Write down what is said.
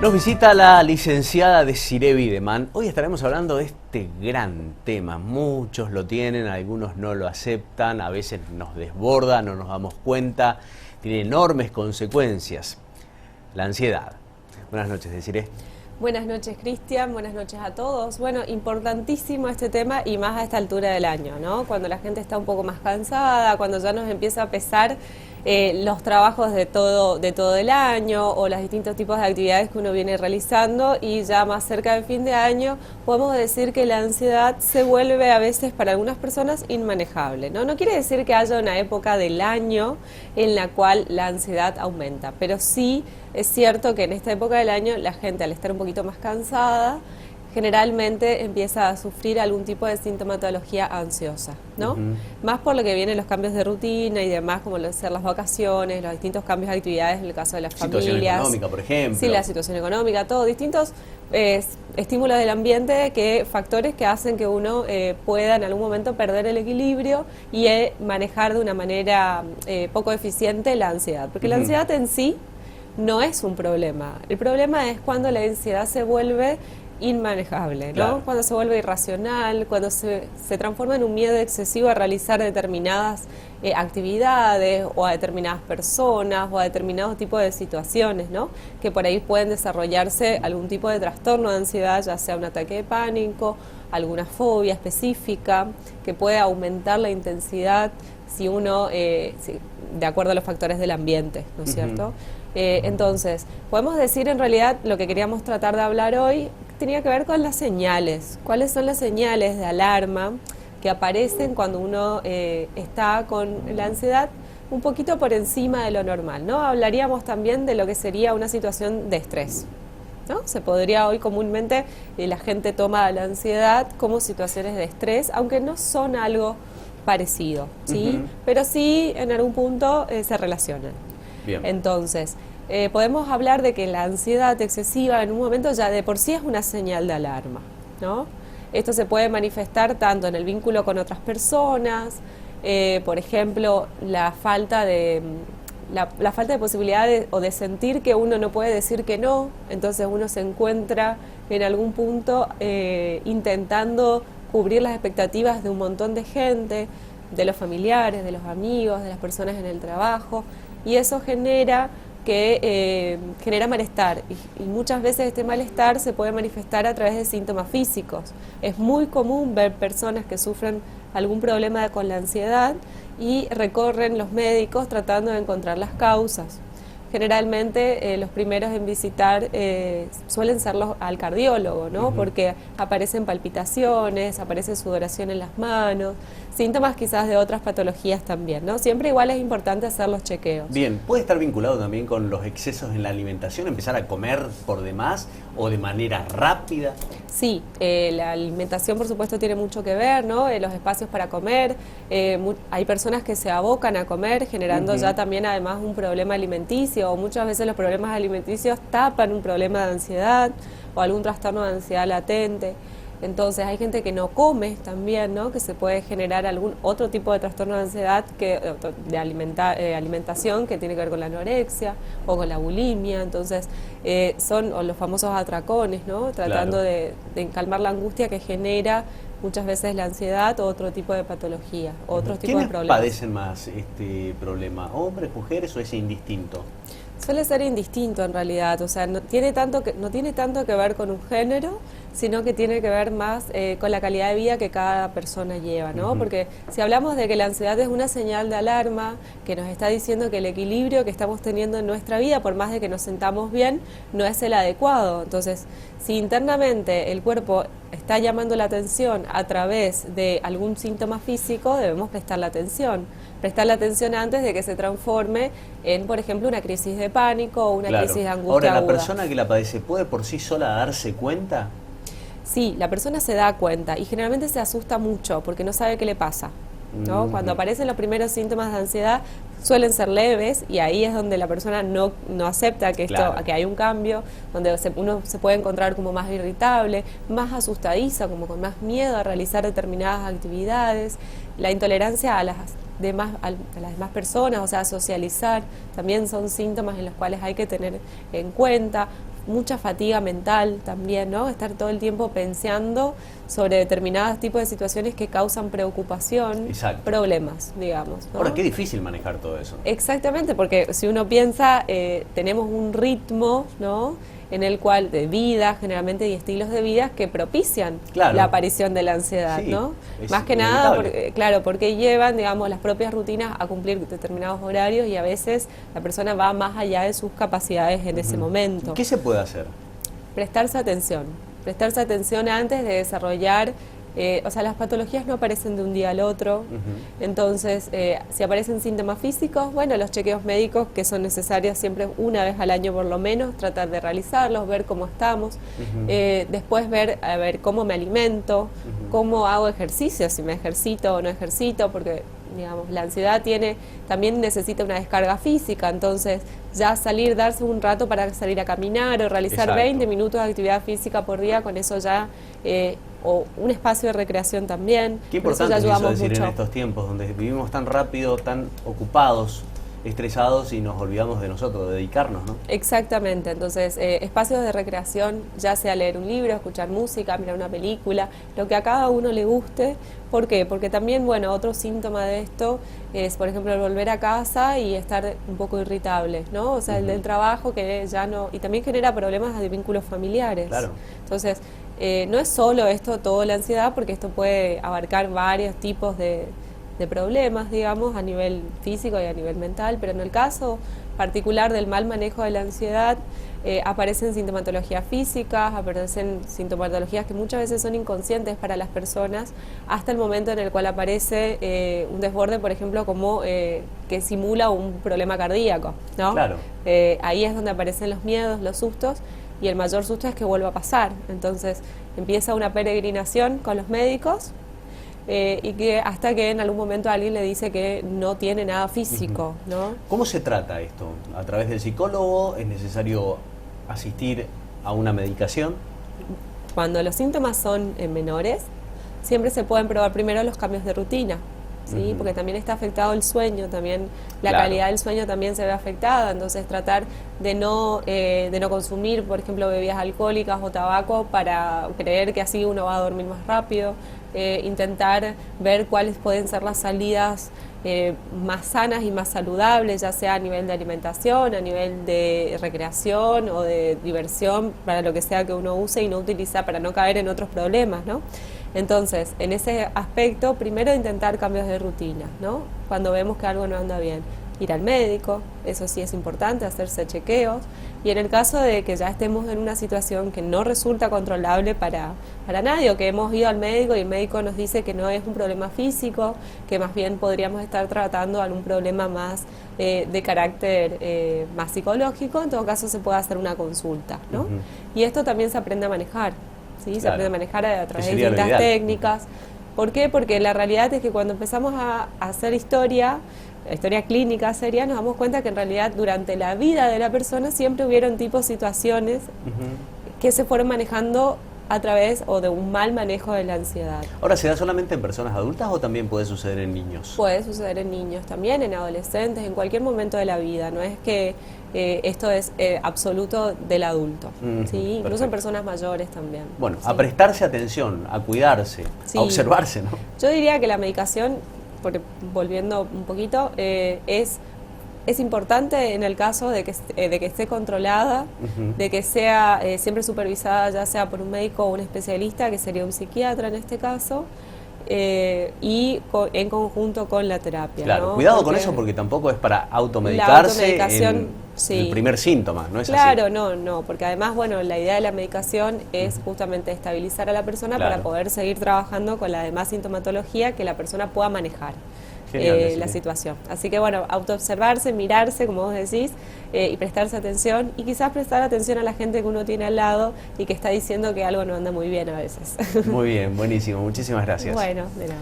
Nos visita la licenciada Desiree Bideman. Hoy estaremos hablando de este gran tema. Muchos lo tienen, algunos no lo aceptan, a veces nos desborda, no nos damos cuenta. Tiene enormes consecuencias. La ansiedad. Buenas noches, Desiree. Buenas noches, Cristian. Buenas noches a todos. Bueno, importantísimo este tema y más a esta altura del año, ¿no? Cuando la gente está un poco más cansada, cuando ya nos empieza a pesar los trabajos de todo el año o los distintos tipos de actividades que uno viene realizando, y ya más cerca del fin de año podemos decir que la ansiedad se vuelve a veces para algunas personas inmanejable, ¿no? No quiere decir que haya una época del año en la cual la ansiedad aumenta, pero sí es cierto que en esta época del año la gente, al estar un poquito más cansada, generalmente empieza a sufrir algún tipo de sintomatología ansiosa, ¿no? Más por lo que vienen los cambios de rutina y demás, como ser las vacaciones, los distintos cambios de actividades en el caso de las familias. Situación económica, por ejemplo. Sí, la situación económica, todo, distintos estímulos del ambiente, factores que hacen que uno pueda en algún momento perder el equilibrio y manejar de una manera poco eficiente la ansiedad. Porque la ansiedad en sí no es un problema. El problema es cuando la ansiedad se vuelve inmanejable, ¿no? Claro. Cuando se vuelve irracional, cuando se transforma en un miedo excesivo a realizar determinadas actividades o a determinadas personas o a determinados tipos de situaciones, ¿no? Que por ahí pueden desarrollarse algún tipo de trastorno de ansiedad, ya sea un ataque de pánico, alguna fobia específica, que puede aumentar la intensidad si uno, de acuerdo a los factores del ambiente, ¿no es cierto? Entonces, podemos decir en realidad lo que queríamos tratar de hablar hoy tenía que ver con las señales. ¿Cuáles son las señales de alarma que aparecen cuando uno está con la ansiedad un poquito por encima de lo normal, ¿no? Hablaríamos también de lo que sería una situación de estrés, ¿no? Se podría hoy comúnmente, la gente toma la ansiedad como situaciones de estrés, aunque no son algo parecido, ¿sí? Pero sí en algún punto se relacionan. Bien. Entonces, podemos hablar de que la ansiedad excesiva en un momento ya de por sí es una señal de alarma, ¿no? Esto se puede manifestar tanto en el vínculo con otras personas, por ejemplo, la falta de posibilidad o de sentir que uno no puede decir que no, entonces uno se encuentra en algún punto intentando cubrir las expectativas de un montón de gente, de los familiares, de los amigos, de las personas en el trabajo, y eso genera malestar, y muchas veces este malestar se puede manifestar a través de síntomas físicos. Es muy común ver personas que sufren algún problema con la ansiedad y recorren los médicos tratando de encontrar las causas. Generalmente los primeros en visitar suelen ser al cardiólogo, ¿no? Porque aparecen palpitaciones, aparece sudoración en las manos, síntomas quizás de otras patologías también, ¿no? Siempre igual es importante hacer los chequeos. Bien, ¿puede estar vinculado también con los excesos en la alimentación? ¿Empezar a comer por demás o de manera rápida? Sí, la alimentación por supuesto tiene mucho que ver, ¿no? Los espacios para comer, hay personas que se abocan a comer generando ya también además un problema alimenticio, o muchas veces los problemas alimenticios tapan un problema de ansiedad o algún trastorno de ansiedad latente. Entonces hay gente que no come también, ¿no? Que se puede generar algún otro tipo de trastorno de ansiedad, de alimentación, que tiene que ver con la anorexia o con la bulimia. Entonces son los famosos atracones, ¿no? Tratando de calmar la angustia que genera muchas veces la ansiedad o otro tipo de patología, otros tipos de problemas. ¿Quiénes padecen más este problema? ¿Hombres, mujeres o es indistinto? Suele ser indistinto en realidad, o sea, no tiene tanto que ver con un género, sino que tiene que ver más con la calidad de vida que cada persona lleva, ¿no? Porque si hablamos de que la ansiedad es una señal de alarma que nos está diciendo que el equilibrio que estamos teniendo en nuestra vida, por más de que nos sentamos bien, no es el adecuado. Entonces, si internamente el cuerpo está llamando la atención a través de algún síntoma físico, debemos prestarle atención antes de que se transforme en, por ejemplo, una crisis de pánico o una crisis de angustia Ahora, ¿la aguda. persona que la padece puede por sí sola darse cuenta? Sí, la persona se da cuenta y generalmente se asusta mucho porque no sabe qué le pasa, ¿no? Cuando aparecen los primeros síntomas de ansiedad suelen ser leves y ahí es donde la persona no acepta que que hay un cambio, donde uno se puede encontrar como más irritable, más asustadiza, como con más miedo a realizar determinadas actividades, la intolerancia a las demás personas, o sea, socializar, también son síntomas en los cuales hay que tener en cuenta, mucha fatiga mental también, ¿no? Estar todo el tiempo pensando sobre determinados tipos de situaciones que causan preocupación, Exacto. Problemas, digamos, ¿no? Ahora, qué difícil manejar todo eso. Exactamente, porque si uno piensa, tenemos un ritmo, ¿no?, en el cual de vida, generalmente, y estilos de vida que propician la aparición de la ansiedad, sí, ¿no? Más que nada, porque llevan, digamos, las propias rutinas a cumplir determinados horarios y a veces la persona va más allá de sus capacidades en ese momento. ¿Qué se puede hacer? Prestarse atención antes de desarrollar. O sea, las patologías no aparecen de un día al otro, entonces si aparecen síntomas físicos, bueno, los chequeos médicos que son necesarios siempre una vez al año por lo menos, tratar de realizarlos, ver cómo estamos, después ver, a ver cómo me alimento, cómo hago ejercicio, si me ejercito o no ejercito, porque digamos, la ansiedad también necesita una descarga física, entonces ya darse un rato para salir a caminar o realizar 20 minutos de actividad física por día, con eso ya, o un espacio de recreación también. Qué importante es eso decir en estos tiempos donde vivimos tan rápido, tan ocupados, estresados y nos olvidamos de nosotros, de dedicarnos, ¿no? Exactamente, entonces espacios de recreación, ya sea leer un libro, escuchar música, mirar una película, lo que a cada uno le guste. ¿Por qué? Porque también, bueno, otro síntoma de esto es, por ejemplo, el volver a casa y estar un poco irritable, ¿no? O sea, el del trabajo que ya no... Y también genera problemas de vínculos familiares. Claro. Entonces, no es solo esto, toda la ansiedad, porque esto puede abarcar varios tipos de problemas, digamos, a nivel físico y a nivel mental, pero en el caso particular del mal manejo de la ansiedad, aparecen sintomatologías físicas, aparecen sintomatologías que muchas veces son inconscientes para las personas, hasta el momento en el cual aparece un desborde, por ejemplo, como que simula un problema cardíaco, ¿no? Claro. Ahí es donde aparecen los miedos, los sustos, y el mayor susto es que vuelva a pasar. Entonces empieza una peregrinación con los médicos, y que hasta que en algún momento alguien le dice que no tiene nada físico, ¿no? ¿Cómo se trata esto? ¿A través del psicólogo? ¿Es necesario asistir a una medicación? Cuando los síntomas son menores, siempre se pueden probar primero los cambios de rutina, ¿sí? Porque también está afectado el sueño, también la calidad del sueño también se ve afectada, entonces tratar de no consumir, por ejemplo, bebidas alcohólicas o tabaco para creer que así uno va a dormir más rápido. Intentar ver cuáles pueden ser las salidas más sanas y más saludables, ya sea a nivel de alimentación, a nivel de recreación o de diversión, para lo que sea que uno use y no utiliza para no caer en otros problemas, ¿no? Entonces, en ese aspecto, primero intentar cambios de rutina, ¿no? Cuando vemos que algo no anda bien, ir al médico, eso sí es importante, hacerse chequeos, y en el caso de que ya estemos en una situación que no resulta controlable para nadie, o que hemos ido al médico y el médico nos dice que no es un problema físico, que más bien podríamos estar tratando algún problema más de carácter más psicológico, en todo caso se puede hacer una consulta, ¿no? Y esto también se aprende a manejar, ¿sí? Se aprende a manejar a través de distintas técnicas. ¿Por qué? Porque la realidad es que cuando empezamos a hacer historia clínica seria, nos damos cuenta que en realidad durante la vida de la persona siempre hubieron tipos de situaciones que se fueron manejando a través o de un mal manejo de la ansiedad. Ahora, ¿se da solamente en personas adultas o también puede suceder en niños? Puede suceder en niños también, en adolescentes, en cualquier momento de la vida. No es que esto es absoluto del adulto, ¿sí? Incluso en personas mayores también. Bueno, ¿sí? A prestarse atención, a cuidarse, a observarse, ¿no? Yo diría que la medicación, volviendo un poquito, es importante en el caso de que esté controlada, de que sea siempre supervisada, ya sea por un médico o un especialista, que sería un psiquiatra en este caso, y en conjunto con la terapia. Claro, ¿no? cuidado con eso porque tampoco es para automedicarse en el primer síntoma, ¿no es así? Claro, no, porque además, bueno, la idea de la medicación es justamente estabilizar a la persona para poder seguir trabajando con la demás sintomatología que la persona pueda manejar. La situación. Así que bueno, autoobservarse, mirarse, como vos decís, y prestarse atención, y quizás prestar atención a la gente que uno tiene al lado y que está diciendo que algo no anda muy bien a veces. Muy bien, buenísimo, muchísimas gracias. Bueno, de nada.